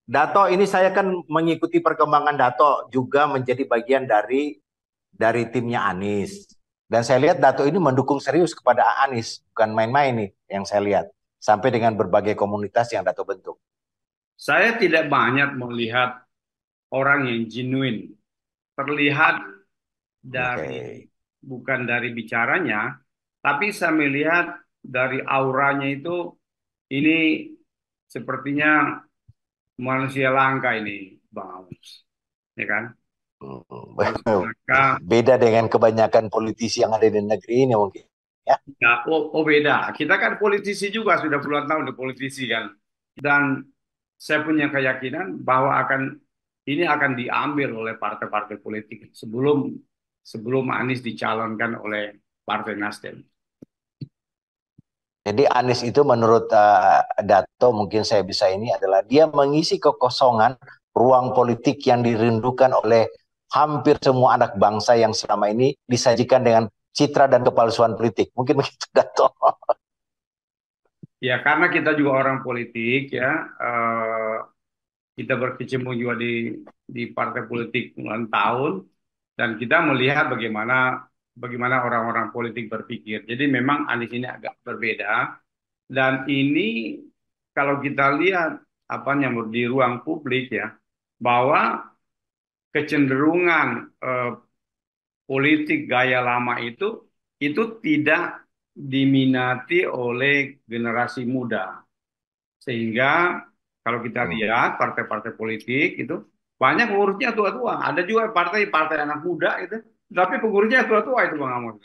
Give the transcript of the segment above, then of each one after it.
Dato, ini saya kan mengikuti perkembangan Dato juga menjadi bagian dari timnya Anies. Dan saya lihat Dato ini mendukung serius kepada Anies, bukan main-main nih yang saya lihat. Sampai dengan berbagai komunitas yang Dato bentuk. Saya tidak banyak melihat orang yang genuine. Terlihat Oke. dari bukan dari bicaranya, tapi saya melihat dari auranya itu ini sepertinya manusia langka ini, Bang Aus. Ya kan? Manusia langka. Beda dengan kebanyakan politisi yang ada di negeri ini mungkin. Ya. Ya, oh beda. Kita kan politisi juga sudah puluhan tahun di politisi kan. Dan saya punya keyakinan bahwa ini akan diambil oleh partai-partai politik sebelum sebelum Anies dicalonkan oleh Partai Nasdem. Jadi Anies itu menurut Dato mungkin saya bisa ini adalah dia mengisi kekosongan ruang politik yang dirindukan oleh hampir semua anak bangsa yang selama ini disajikan dengan citra dan kepalsuan politik. Mungkin begitu Dato. Ya karena kita juga orang politik ya, kita berkecimpung juga di partai politik puluhan tahun dan kita melihat bagaimana bagaimana orang-orang politik berpikir. Jadi memang Anies ini agak berbeda. Dan ini kalau kita lihat apa yang di ruang publik ya, bahwa kecenderungan politik gaya lama itu tidak diminati oleh generasi muda. Sehingga kalau kita Hmm. lihat partai-partai politik itu banyak pengurusnya tua-tua. Ada juga partai-partai anak muda itu, tapi pengurusnya tua-tua itu Bang Amos.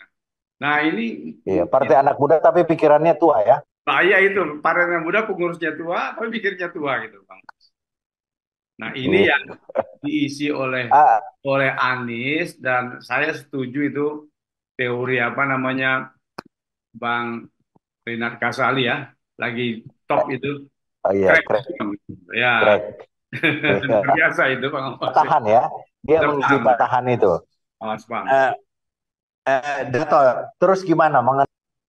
Nah ini Iya, mungkin partai anak muda tapi pikirannya tua ya. saya itu partai anak muda pengurusnya tua, tapi pikirnya tua gitu Bang. Nah ini Iya. yang diisi Ah, oleh Anies dan saya setuju itu teori apa namanya Bang Renat Kasali ya lagi top itu oh iya, crack crack, ya crack. luar biasa itu Bang Abbas ya. Patahan ya. Dia Kita mengisi paham ya patahan itu. Mas Bang. Eh, Dato, terus gimana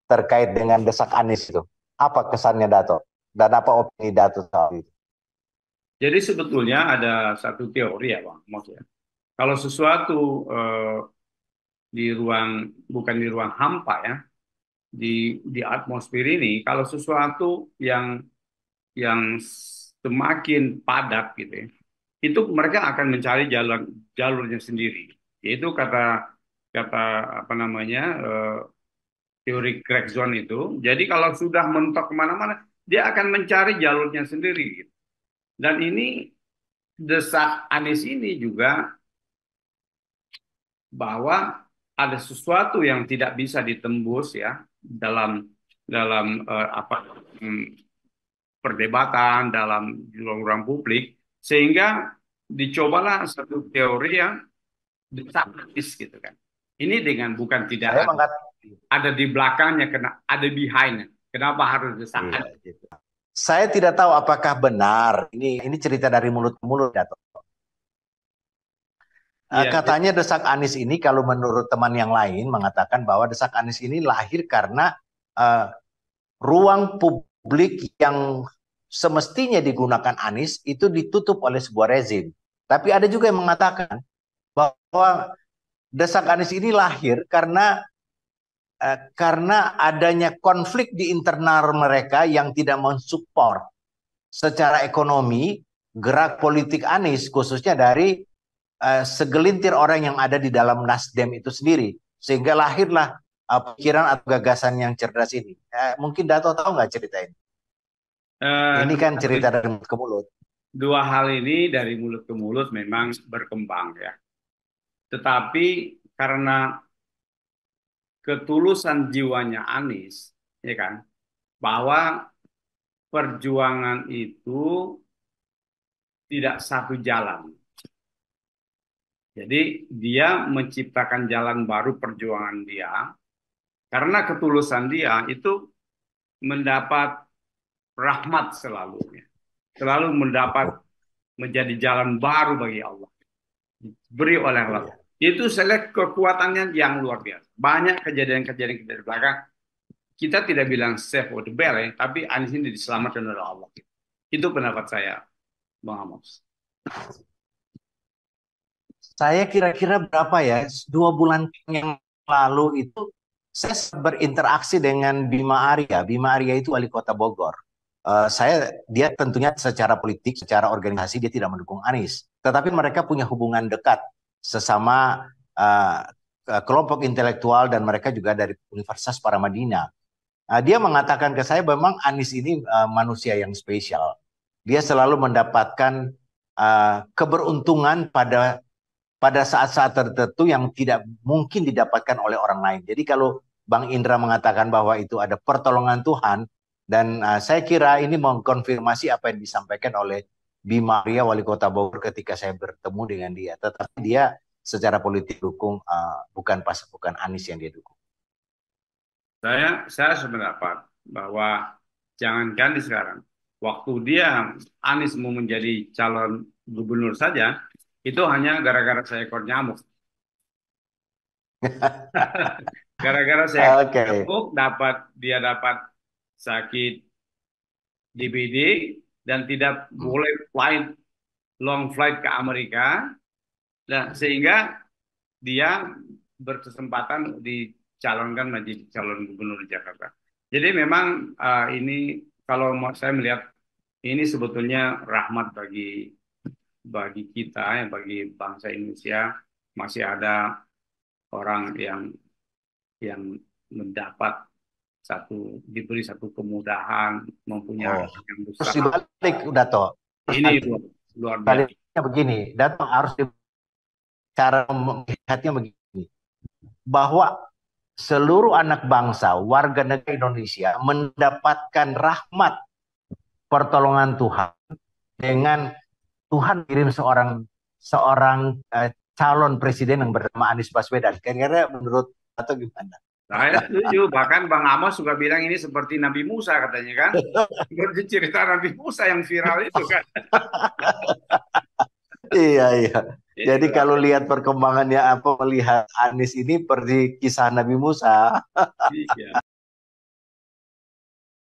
terkait dengan desak Anies itu? Apa kesannya Dato? Dan apa opini Dato soal itu? Jadi sebetulnya ada satu teori ya Bang Mas ya. Kalau sesuatu di ruang bukan di ruang hampa ya di atmosfer ini kalau sesuatu yang semakin padat gitu ya itu mereka akan mencari jalurnya sendiri. Yaitu kata kata apa namanya teori crack zone itu. Jadi kalau sudah mentok kemana-mana, dia akan mencari jalurnya sendiri. Gitu. Dan ini desak Anies ini juga bahwa ada sesuatu yang tidak bisa ditembus ya dalam dalam perdebatan dalam ruang-ruang publik sehingga dicobalah satu teori yang dogmatis gitu kan. Ini dengan bukan tidak Saya mengatakan, ada di belakangnya, kena ada behind. Kenapa harus iya, desakan? gitu. Saya tidak tahu apakah benar. Ini cerita dari mulut ke mulut, Dato. Iya, Katanya desak Anies ini kalau menurut teman yang lain mengatakan bahwa desak Anies ini lahir karena uh, ruang publik yang semestinya digunakan Anies itu ditutup oleh sebuah rezim. Tapi ada juga yang mengatakan bahwa desak Anies ini lahir karena adanya konflik di internal mereka yang tidak mensupport secara ekonomi gerak politik Anies khususnya dari segelintir orang yang ada di dalam Nasdem itu sendiri sehingga lahirlah pikiran atau gagasan yang cerdas ini. Mungkin Dato tahu nggak cerita ini? Ini dua, kan cerita dari mulut ke mulut. dua hal ini dari mulut ke mulut memang berkembang ya. Tetapi karena ketulusan jiwanya Anies, ya kan, bahwa perjuangan itu tidak satu jalan. Jadi dia menciptakan jalan baru perjuangan dia karena ketulusan dia itu mendapat rahmat selalu, ya. Selalu mendapat menjadi jalan baru bagi Allah. Beri oleh Allah. Iya. Itu saya lihat kekuatannya yang luar biasa. Banyak kejadian-kejadian di belakang. Kita tidak bilang save or the bell ya, tapi Anies ini diselamatkan oleh Allah. Itu pendapat saya. Bang Amos? Saya kira-kira berapa ya? 2 bulan yang lalu itu saya berinteraksi dengan Bima Arya. Bima Arya itu wali kota Bogor. Dia tentunya secara politik, secara organisasi dia tidak mendukung Anies, tetapi mereka punya hubungan dekat sesama kelompok intelektual dan mereka juga dari Universitas Paramadina. Dia mengatakan ke saya memang Anies ini manusia yang spesial. Dia selalu mendapatkan keberuntungan pada saat-saat tertentu yang tidak mungkin didapatkan oleh orang lain. Jadi kalau Bang Indra mengatakan bahwa itu ada pertolongan Tuhan, dan saya kira ini mengkonfirmasi apa yang disampaikan oleh Bima Arya, wali kota Bogor ketika saya bertemu dengan dia. Tetapi dia secara politik dukung bukan Anies yang dia dukung. Saya sependapat bahwa jangankan di sekarang, waktu dia Anies mau menjadi calon gubernur saja, itu hanya gara-gara seekor nyamuk. Gara-gara seekor Oke. nyamuk dia dapat sakit DBD dan tidak boleh long flight ke Amerika, nah, sehingga dia berkesempatan dicalonkan menjadi calon gubernur Jakarta. Jadi memang ini kalau saya melihat ini sebetulnya rahmat bagi kita ya, bagi bangsa Indonesia, masih ada orang yang mendapat diberi satu kemudahan, mempunyai Oh, hak yang terus besar. dibalik udah toh. Ini luar biasa. Baliknya begini, Dato harus cara melihatnya begini, bahwa seluruh anak bangsa, warga negara Indonesia mendapatkan rahmat pertolongan Tuhan dengan Tuhan kirim seorang seorang calon presiden yang bernama Anies Baswedan. Kira-kira menurut atau gimana? Saya setuju. Bahkan Bang Amos juga bilang ini seperti Nabi Musa katanya kan. Seperti cerita Nabi Musa yang viral itu kan. Iya, iya. Ini Jadi luar kalau biasa. lihat perkembangannya apa melihat Anies ini seperti kisah Nabi Musa. Iya.